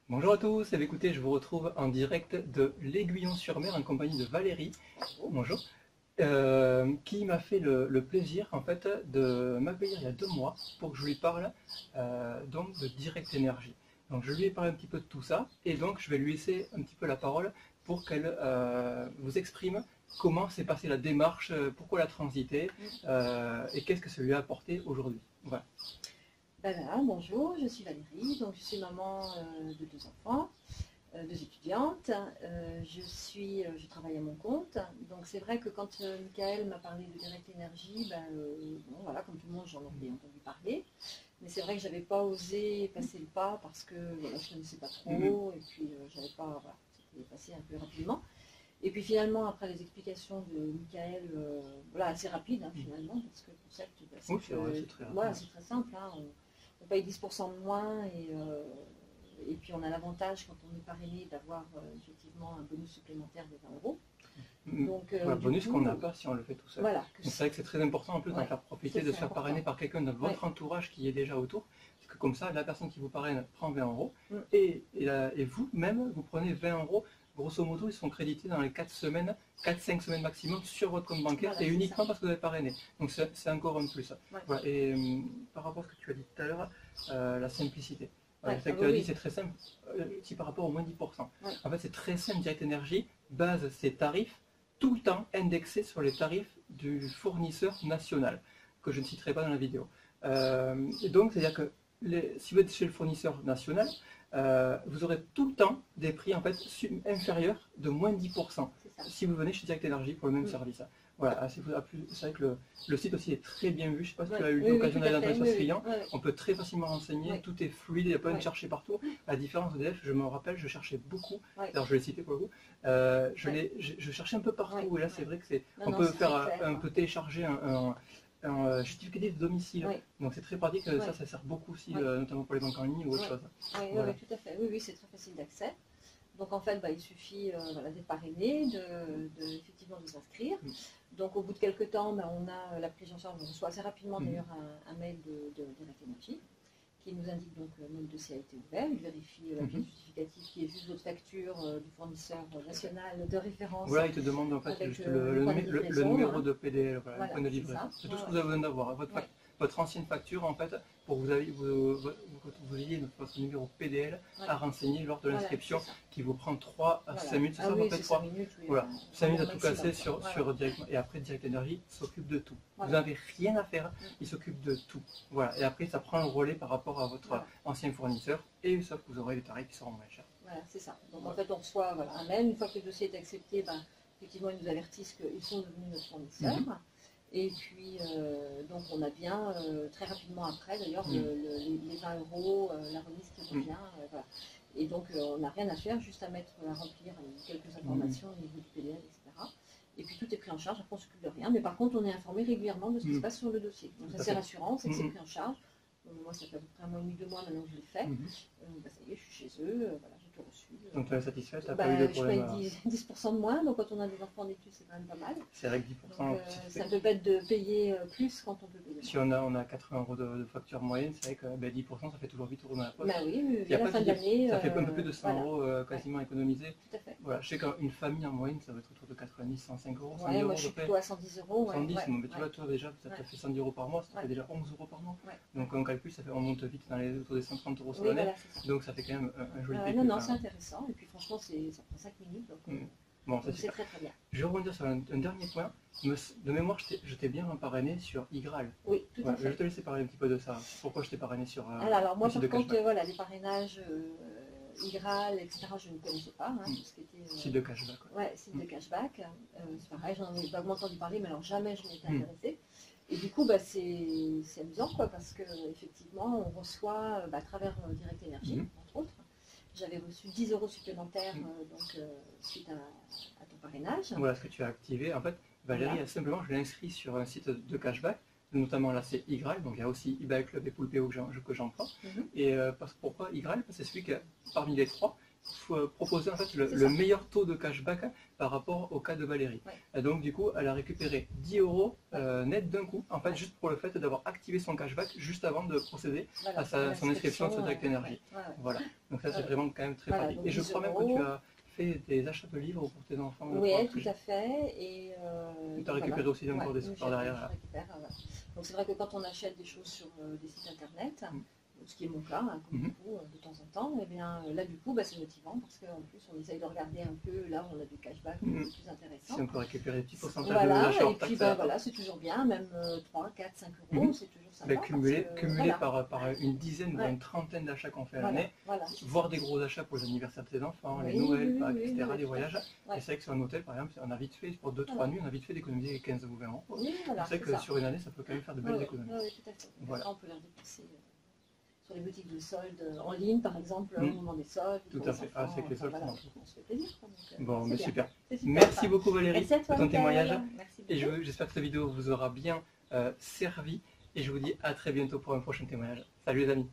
Bonjour à tous, et écoutez, je vous retrouve en direct de l'Aiguillon-sur-Mer en compagnie de Valérie, bonjour, qui m'a fait le plaisir en fait de m'accueillir il y a 2 mois pour que je lui parle donc de Direct Énergie. Donc je lui ai parlé un petit peu de tout ça et donc je vais lui laisser un petit peu la parole pour qu'elle vous exprime comment s'est passée la démarche, pourquoi la transiter et qu'est-ce que ça lui a apporté aujourd'hui. Voilà. Voilà, bonjour, je suis Valérie, donc je suis maman de 2 enfants, 2 étudiantes. Je travaille à mon compte, donc c'est vrai que quand Michael m'a parlé de Direct Énergie, bon, voilà, comme tout le monde, j'en ai entendu parler. Mais c'est vrai que j'avais pas osé passer le pas parce que voilà, je ne connaissais pas trop et puis j'avais pas, voilà, c'était passé un peu rapidement. Et puis finalement, après les explications de Michael, voilà, assez rapide finalement, parce que le concept, c'est très simple. On paye 10% de moins et puis on a l'avantage quand on est parrainé d'avoir effectivement un bonus supplémentaire de 20 euros. Donc, bonus qu'on n'a pas si on le fait tout seul. Voilà, c'est vrai que c'est très important en plus d'en faire profiter, de se faire parrainer par quelqu'un de votre entourage qui est déjà autour. Parce que comme ça, la personne qui vous parraine prend 20 euros et vous-même, vous prenez 20 euros. Grosso modo, ils sont crédités dans les 4-5 semaines maximum sur votre compte bancaire et uniquement parce que vous avez parrainé. Donc c'est encore un plus. Voilà. Et par rapport à ce que tu as dit tout à l'heure, la simplicité. C'est que tu as dit, c'est très simple, si par rapport au moins 10%. En fait, c'est très simple, Direct Énergie base ses tarifs tout le temps indexés sur les tarifs du fournisseur national, que je ne citerai pas dans la vidéo. Et donc, c'est-à-dire que si vous êtes chez le fournisseur national, vous aurez tout le temps des prix en fait inférieurs de moins 10% si vous venez chez Direct Énergie pour le même service. Voilà, c'est vrai que le site aussi est très bien vu. Je ne sais pas si tu as eu l'occasion d'aller dans l'espace client. On peut très facilement renseigner, tout est fluide, il n'y a pas besoin de chercher partout. À la différence d'EDF, je me rappelle, je cherchais beaucoup. Alors je l'ai cité pour le coup. Je cherchais un peu partout et là c'est vrai que on peut faire un peu télécharger un justificatif de domicile. Donc c'est très pratique, ça sert beaucoup aussi, notamment pour les banques en ligne ou autre chose. Oui, tout à fait. Oui, c'est très facile d'accès. Donc en fait, il suffit d'être parrainé, effectivement de s'inscrire. Donc au bout de quelques temps, on a la prise en charge, on reçoit assez rapidement d'ailleurs un mail de Direct Énergie qui nous indique donc notre dossier a été ouvert, il vérifie la pièce justificative qui est juste votre facture du fournisseur national de référence. Voilà, il te demande en fait juste le numéro de PDL, le point de livraison. C'est tout ce que vous avez besoin d'avoir. Votre ancienne facture en fait, pour que vous ayez votre numéro PDL à renseigner lors de l'inscription qui vous prend 3 à 5 minutes, c'est ça, peut-être 3 minutes, voilà, 5 minutes à tout casser sur directement. Et après Direct Énergie s'occupe de tout. Vous n'avez rien à faire, il s'occupe de tout. Voilà. Et après ça prend le relais par rapport à votre ancien fournisseur et sauf que vous aurez des tarifs qui seront moins chers. Voilà, c'est ça. Donc en fait on reçoit un mail, une fois que le dossier est accepté, effectivement ils nous avertissent qu'ils sont devenus notre fournisseur. Et puis, donc on a bien, très rapidement après d'ailleurs, les 20 euros, la remise qui revient. Voilà. Et donc on n'a rien à faire, juste à remplir quelques informations au niveau du PDL, etc. Et puis tout est pris en charge, après on ne s'occupe de rien. Mais par contre, on est informé régulièrement de ce qui se passe sur le dossier. Donc ça c'est rassurant, c'est que c'est pris en charge. Moi ça fait à peu près 1 mois et demi, 2 mois maintenant que je l'ai fait. Ça y est, je suis chez eux, voilà, j'ai tout reçu. Donc tu es satisfaite, tu n'as pas eu de problème? Je paye 10% de moins, donc quand on a des enfants en études, c'est quand même pas mal. C'est vrai que 10%, c'est un peu bête de payer plus quand on peut payer moins. Si on a 80 euros de facture moyenne, c'est vrai que 10% ça fait toujours 8 euros dans la poche. Oui, à la fin de l'année. Ça fait un peu plus de 100 euros quasiment économisés. Tout à fait. Voilà, je sais qu'une famille en moyenne, ça va être autour de 90, 105 euros. 100 euros moi je suis plutôt à 110 euros. 110, mais tu vois, toi déjà, ça te fait 110 euros par mois, ça fait déjà 11 euros par mois. Donc on calcule, on monte vite autour des 130 euros sur l'année. Donc ça fait quand même un joli prix. Non, c'est intéressant. Et puis franchement, ça prend 5 minutes. Donc c'est très très bien. Je vais rebondir sur un dernier point. De mémoire, je t'ai bien parrainé sur Igral. Oui, tout à fait. Je vais te laisser parler un petit peu de ça. Pourquoi je t'ai parrainé sur alors moi, par contre, les parrainages Igral, etc., je ne connaissais pas. Tout ce qui était, site de cashback. Site de cashback. C'est pareil, j'en ai vaguement entendu parler, mais alors jamais je m'étais intéressée. Et du coup, c'est amusant, parce qu'effectivement, on reçoit à travers Direct Énergie, entre autres. J'avais reçu 10 euros supplémentaires suite à ton parrainage. Voilà ce que tu as activé. En fait, Valérie, simplement, je l'ai inscrit sur un site de cashback, notamment là c'est Igral, donc il y a aussi eBay Club et Poulpeo que j'emploie. Et pourquoi Igral? C'est celui qui, parmi les trois, proposer en fait C'est le ça. meilleur taux de cashback par rapport au cas de Valérie. Ouais. Et donc du coup, elle a récupéré 10 euros net d'un coup, en fait, juste pour le fait d'avoir activé son cashback juste avant de procéder Voilà, à son inscription sur Direct Energy. ouais. Voilà, donc ça c'est Voilà. vraiment quand même très Voilà, pratique. donc Et je 10 crois même que euros. tu as fait des achats de livres pour tes enfants. Oui, tout à fait. Et tu as récupéré aussi encore des sous par derrière. Je récupère, voilà. Donc c'est vrai que quand on achète des choses sur des sites internet, Mm. ce qui est mon cas, hein, comme Mhm. beaucoup, de temps en temps, et bien là du coup c'est motivant parce qu'en plus on essaye de regarder un peu là où on a du cashback Mhm. plus intéressant. Si on peut récupérer des petits pourcentages Voilà, d'achats hors et puis taxe. voilà, c'est toujours bien, même 3, 4, 5 euros, Mhm. c'est toujours sympa. Ben, cumulé parce que, par une dizaine ou Ouais. une trentaine d'achats qu'on fait à Voilà, l'année, voilà. voire des gros achats pour les anniversaires de ses enfants, les Oui, Noël, oui, Pâques, oui, etc., oui, les tout à voyages. Ouais. Et c'est vrai que sur un hôtel, par exemple, on a vite fait, pour 2-3 Voilà. nuits, on a vite fait d'économiser 15 ou 20 euros. Oui, voilà, C'est vrai que ça. sur une année, ça peut quand même faire de belles Oui, économies. tout à fait. Voilà. Après, on peut les dépenser sur les boutiques de soldes en ligne, par exemple, au moment des soldes. Tout pour à les fait. enfants, c'est que les soldes voilà, sont dans tout. on se fait plaisir. Quoi, donc, Bon, c'est mais bien. super. C'est super. Merci beaucoup Valérie Merci à toi, pour ton Michael. témoignage. Merci Et beaucoup. j'espère que cette vidéo vous aura bien servi. Et je vous dis à très bientôt pour un prochain témoignage. Salut les amis.